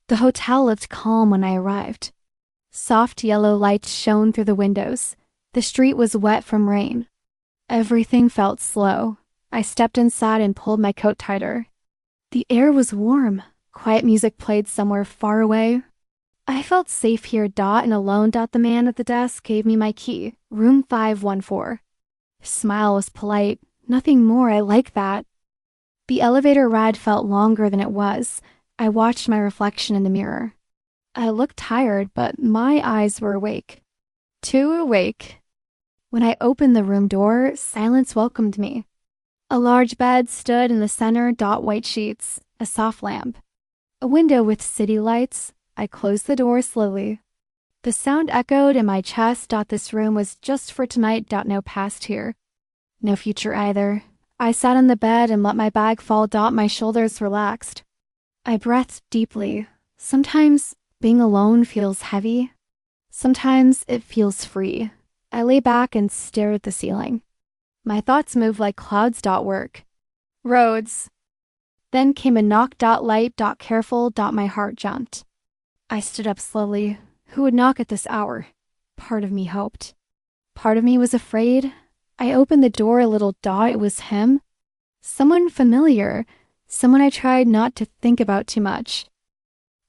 The hotel looked calm when I arrived. Soft yellow lights shone through the windows. The street was wet from rain. Everything felt slow. I stepped inside and pulled my coat tighter. The air was warm. Quiet music played somewhere far away. I felt safe here, and alone. The man at the desk gave me my key, room 514. His smile was polite. Nothing more, I like that. The elevator ride felt longer than it was. I watched my reflection in the mirror. I looked tired, but my eyes were awake. Too awake. When I opened the room door, silence welcomed me. A large bed stood in the center, white sheets, a soft lamp. A window with city lights. I closed the door slowly. The sound echoed in my chest. This room was just for tonight. No past here. No future either. I sat on the bed and let my bag fall. My shoulders relaxed. I breathed deeply. Sometimes being alone feels heavy. Sometimes it feels free. I lay back and stared at the ceiling. My thoughts moved like clouds. Work. Roads. Then came a knock. Light. Careful. My heart jumped. I stood up slowly. Who would knock at this hour? Part of me hoped. Part of me was afraid. I opened the door a little. It was him. Someone familiar. Someone I tried not to think about too much.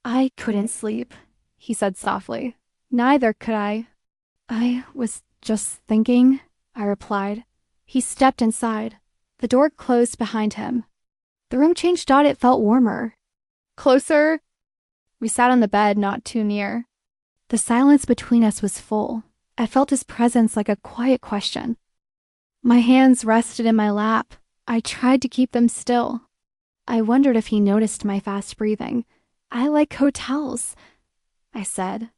I couldn't sleep, he said softly. Neither could I. I was just thinking, I replied. He stepped inside. The door closed behind him. The room changed. It felt warmer. Closer. We sat on the bed, not too near. The silence between us was full. I felt his presence like a quiet question. My hands rested in my lap. I tried to keep them still. I wondered if he noticed my fast breathing. I like hotels, I said.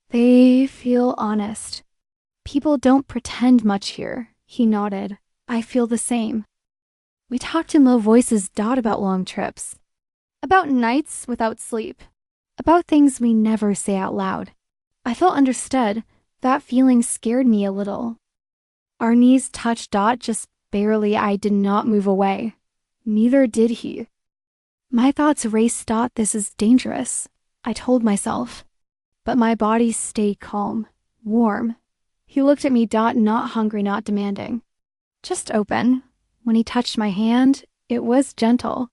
They feel honest. People don't pretend much here. He nodded. I feel the same. We talked in low voices. About long trips. About nights without sleep. About things we never say out loud. I felt understood. That feeling scared me a little. Our knees touched. Just barely. I did not move away. Neither did he. My thoughts raced. This is dangerous, I told myself. But my body stayed calm, warm. He looked at me. Not hungry, not demanding. Just open. When he touched my hand, it was gentle.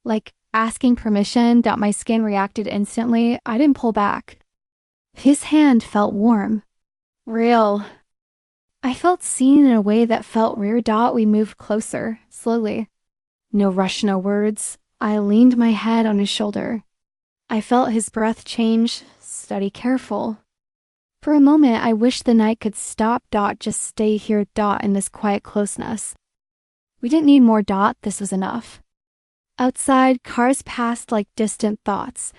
Like asking permission. My skin reacted instantly. I didn't pull back. His hand felt warm. Real. I felt seen in a way that felt rare. We moved closer, slowly. No rush, no words. I leaned my head on his shoulder. I felt his breath change, steady, careful. For a moment, I wished the night could stop. Just stay here. In this quiet closeness. We didn't need more. This was enough. Outside, cars passed like distant thoughts.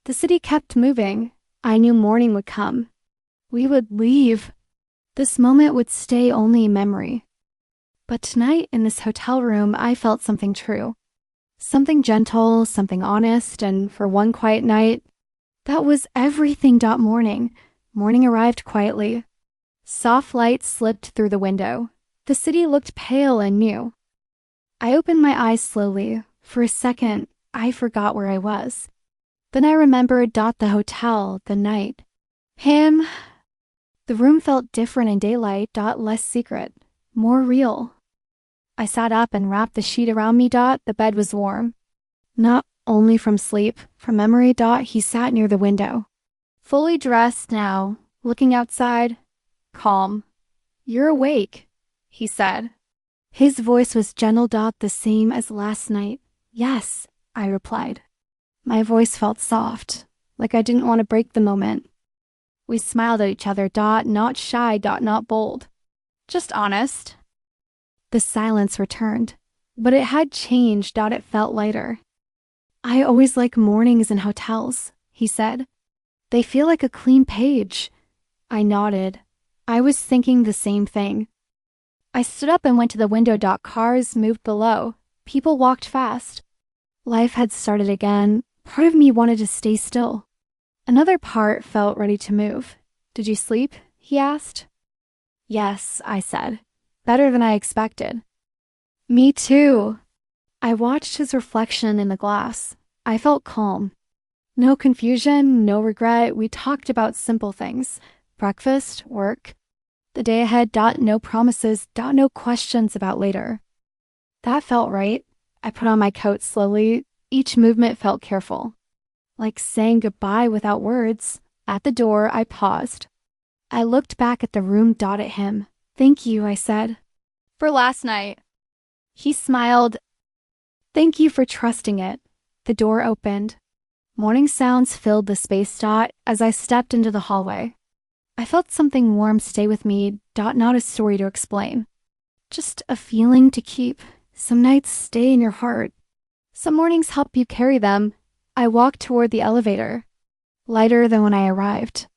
The city kept moving. I knew morning would come. We would leave. This moment would stay only in memory. But tonight, in this hotel room, I felt something true. Something gentle, something honest, and for one quiet night, that was everything. Morning. Morning arrived quietly. Soft light slipped through the window. The city looked pale and new. I opened my eyes slowly. For a second, I forgot where I was. Then I remembered. The hotel, the night. Him. The room felt different in daylight. Less secret. More real. I sat up and wrapped the sheet around me. The bed was warm. Not only from sleep, from memory. He sat near the window. Fully dressed now, looking outside. Calm. You're awake, he said. His voice was gentle. The same as last night. Yes, I replied. My voice felt soft, like I didn't want to break the moment. We smiled at each other. Not shy. Not bold. Just honest. The silence returned, but it had changed. It felt lighter. I always like mornings in hotels, he said. They feel like a clean page. I nodded. I was thinking the same thing. I stood up and went to the window. Cars moved below. People walked fast. Life had started again. Part of me wanted to stay still. Another part felt ready to move. Did you sleep? He asked. Yes, I said. Better than I expected. Me too. I watched his reflection in the glass. I felt calm. No confusion, no regret. We talked about simple things. Breakfast, work. The day ahead. No promises. No questions about later. That felt right. I put on my coat slowly. Each movement felt careful. Like saying goodbye without words. At the door, I paused. I looked back at the room. At him. Thank you, I said. For last night. He smiled. Thank you for trusting it. The door opened. Morning sounds filled the space. As I stepped into the hallway. I felt something warm stay with me. Not a story to explain. Just a feeling to keep. Some nights stay in your heart. Some mornings help you carry them. I walked toward the elevator. Lighter than when I arrived.